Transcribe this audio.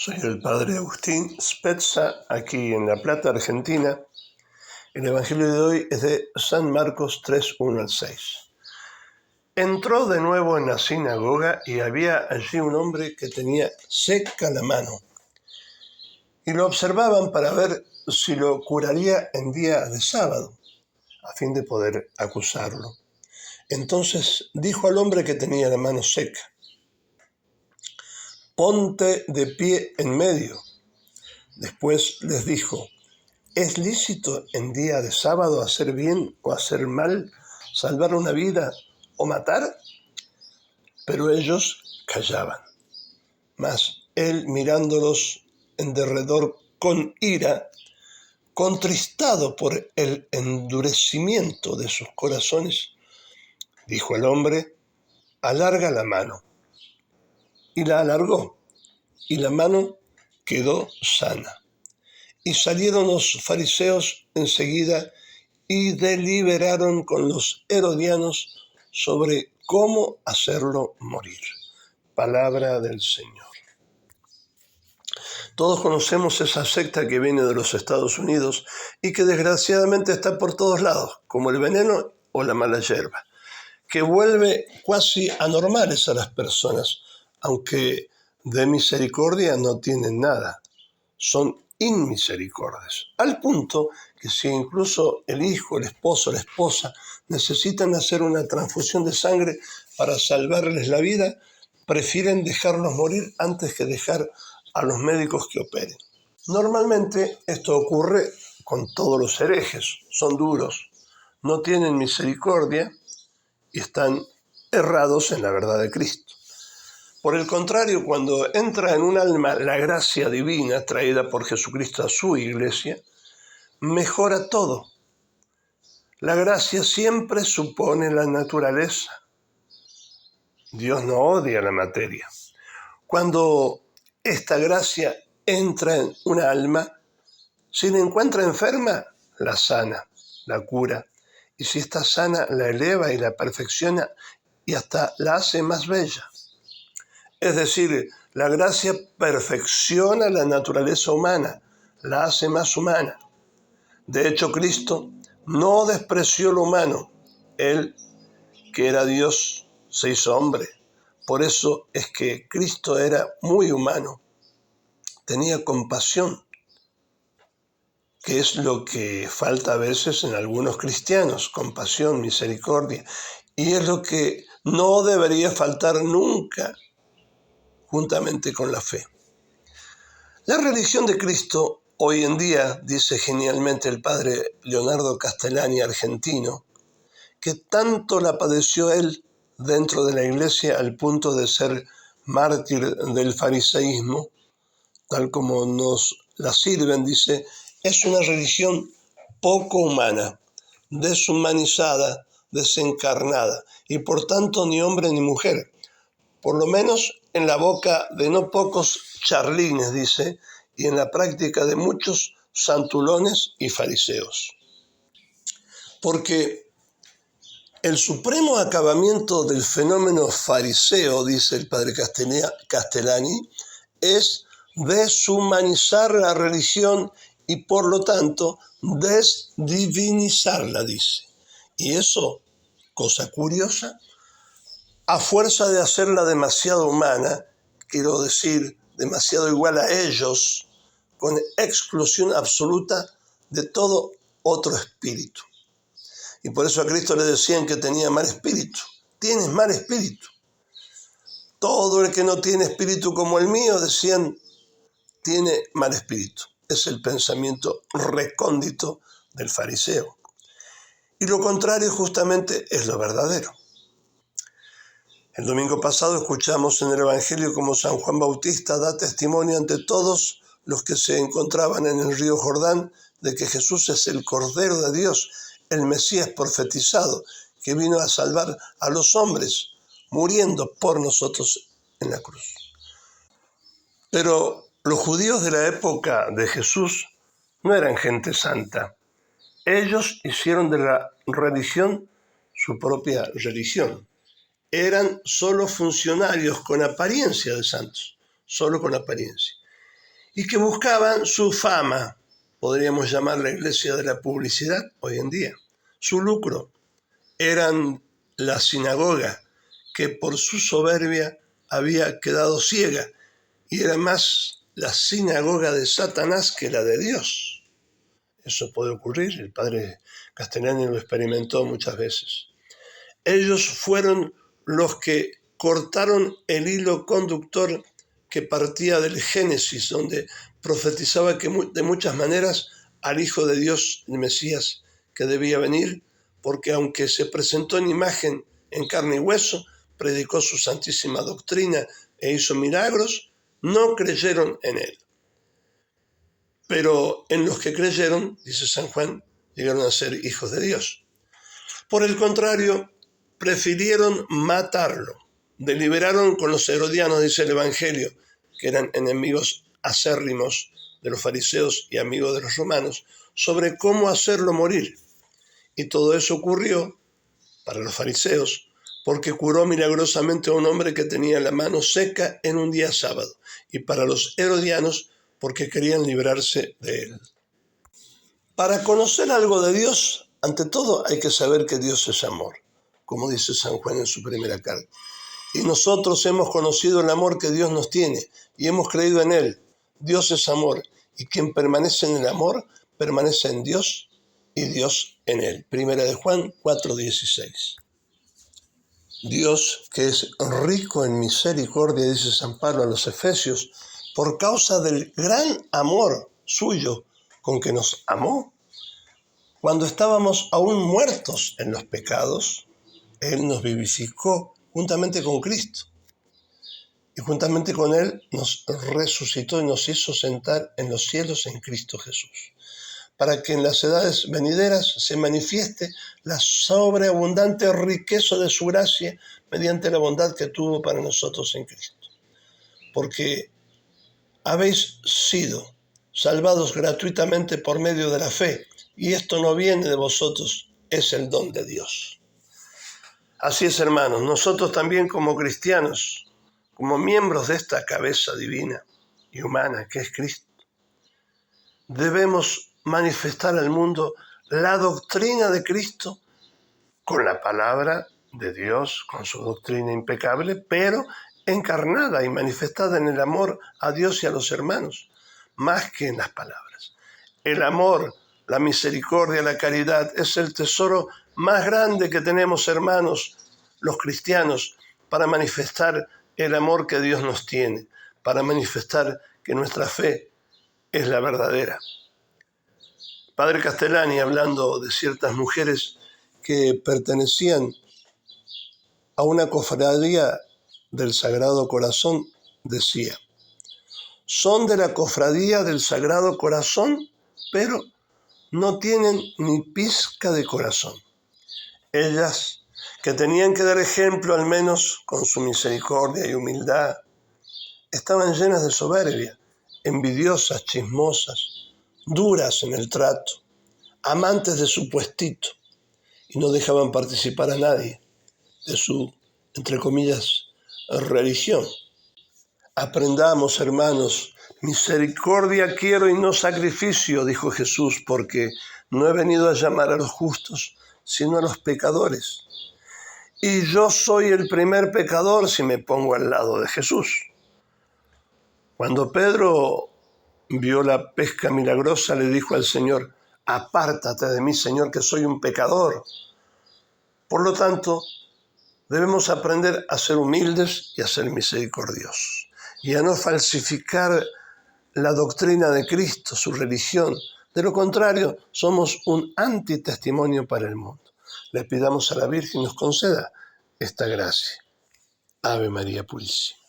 Soy el padre Agustín Spezza, aquí en La Plata, Argentina. El evangelio de hoy es de San Marcos 3, 1 al 6. Entró de nuevo en la sinagoga y había allí un hombre que tenía seca la mano. Y lo observaban para ver si lo curaría en día de sábado, a fin de poder acusarlo. Entonces dijo al hombre que tenía la mano seca: «Ponte de pie en medio». Después les dijo: ¿es lícito en día de sábado hacer bien o hacer mal, salvar una vida o matar? Pero ellos callaban. Mas él, mirándolos en derredor con ira, contristado por el endurecimiento de sus corazones, dijo al hombre: «Alarga la mano». Y la alargó, y la mano quedó sana. Y salieron los fariseos enseguida y deliberaron con los herodianos sobre cómo hacerlo morir. Palabra del Señor. Todos conocemos esa secta que viene de los Estados Unidos y que desgraciadamente está por todos lados, como el veneno o la mala hierba, que vuelve cuasi anormales a las personas, aunque de misericordia no tienen nada. Son inmisericordias, al punto que si incluso el hijo, el esposo, la esposa necesitan hacer una transfusión de sangre para salvarles la vida, prefieren dejarlos morir antes que dejar a los médicos que operen. Normalmente esto ocurre con todos los herejes, son duros, no tienen misericordia y están errados en la verdad de Cristo. Por el contrario, cuando entra en un alma la gracia divina traída por Jesucristo a su iglesia, mejora todo. La gracia siempre supone la naturaleza. Dios no odia la materia. Cuando esta gracia entra en una alma, si la encuentra enferma, la sana, la cura. Y si está sana, la eleva y la perfecciona y hasta la hace más bella. Es decir, la gracia perfecciona la naturaleza humana, la hace más humana. De hecho, Cristo no despreció lo humano. Él, que era Dios, se hizo hombre. Por eso es que Cristo era muy humano. Tenía compasión, que es lo que falta a veces en algunos cristianos: compasión, misericordia. Y es lo que no debería faltar nunca, juntamente con la fe. La religión de Cristo hoy en día, dice genialmente el padre Leonardo Castellani, argentino, que tanto la padeció él dentro de la iglesia al punto de ser mártir del fariseísmo, tal como nos la sirven, dice: es una religión poco humana, deshumanizada, desencarnada, y por tanto ni hombre ni mujer, por lo menos en la boca de no pocos charlines, dice, y en la práctica de muchos santulones y fariseos. Porque el supremo acabamiento del fenómeno fariseo, dice el padre Castellani, es deshumanizar la religión y por lo tanto desdivinizarla, dice. Y eso, cosa curiosa, a fuerza de hacerla demasiado humana, quiero decir, demasiado igual a ellos, con exclusión absoluta de todo otro espíritu. Y por eso a Cristo le decían que tenía mal espíritu. Tienes mal espíritu. Todo el que no tiene espíritu como el mío, decían, tiene mal espíritu. Es el pensamiento recóndito del fariseo. Y lo contrario justamente es lo verdadero. El domingo pasado escuchamos en el Evangelio cómo San Juan Bautista da testimonio ante todos los que se encontraban en el río Jordán de que Jesús es el Cordero de Dios, el Mesías profetizado, que vino a salvar a los hombres, muriendo por nosotros en la cruz. Pero los judíos de la época de Jesús no eran gente santa. Ellos hicieron de la religión su propia religión. Eran solo funcionarios con apariencia de santos, solo con apariencia. y que buscaban su fama, podríamos llamar la iglesia de la publicidad hoy en día, su lucro. Eran la sinagoga que por su soberbia había quedado ciega y era más la sinagoga de Satanás que la de Dios. Eso puede ocurrir, el padre Castellani lo experimentó muchas veces. Ellos fueron los que cortaron el hilo conductor que partía del Génesis, donde profetizaba que de muchas maneras al Hijo de Dios, el Mesías, que debía venir, porque aunque se presentó en imagen, en carne y hueso, predicó su santísima doctrina e hizo milagros, no creyeron en él. Pero en los que creyeron, dice San Juan, llegaron a ser hijos de Dios. Por el contrario, prefirieron matarlo. Deliberaron con los herodianos, dice el Evangelio, que eran enemigos acérrimos de los fariseos y amigos de los romanos, sobre cómo hacerlo morir. Y todo eso ocurrió para los fariseos porque curó milagrosamente a un hombre que tenía la mano seca en un día sábado, y para los herodianos porque querían librarse de él. Para conocer algo de Dios, ante todo hay que saber que Dios es amor, como dice San Juan en su primera carta. Y nosotros hemos conocido el amor que Dios nos tiene y hemos creído en él. Dios es amor, y quien permanece en el amor permanece en Dios y Dios en él. Primera de Juan 4:16. Dios, que es rico en misericordia, dice San Pablo a los Efesios, por causa del gran amor suyo con que nos amó, cuando estábamos aún muertos en los pecados, Él nos vivificó juntamente con Cristo. Y juntamente con Él nos resucitó y nos hizo sentar en los cielos en Cristo Jesús, para que en las edades venideras se manifieste la sobreabundante riqueza de su gracia mediante la bondad que tuvo para nosotros en Cristo. Porque habéis sido salvados gratuitamente por medio de la fe, y esto no viene de vosotros, es el don de Dios. Así es, hermanos, nosotros también como cristianos, como miembros de esta cabeza divina y humana que es Cristo, debemos manifestar al mundo la doctrina de Cristo con la palabra de Dios, con su doctrina impecable, pero encarnada y manifestada en el amor a Dios y a los hermanos, más que en las palabras. El amor, la misericordia, la caridad es el tesoro más grande que tenemos, hermanos, los cristianos, para manifestar el amor que Dios nos tiene, para manifestar que nuestra fe es la verdadera. Padre Castellani, hablando de ciertas mujeres que pertenecían a una cofradía del Sagrado Corazón, decía: son de la cofradía del Sagrado Corazón, pero no tienen ni pizca de corazón. Ellas, que tenían que dar ejemplo al menos con su misericordia y humildad, estaban llenas de soberbia, envidiosas, chismosas, duras en el trato, amantes de su puestito, y no dejaban participar a nadie de su, entre comillas, religión. Aprendamos, hermanos, misericordia quiero y no sacrificio, dijo Jesús, porque no he venido a llamar a los justos, sino a los pecadores. Y yo soy el primer pecador si me pongo al lado de Jesús. Cuando Pedro vio la pesca milagrosa, le dijo al Señor: apártate de mí, Señor, que soy un pecador. Por lo tanto, debemos aprender a ser humildes y a ser misericordiosos, y a no falsificar la doctrina de Cristo, su religión. De lo contrario, somos un antitestimonio para el mundo. Le pidamos a la Virgen nos conceda esta gracia. Ave María Purísima.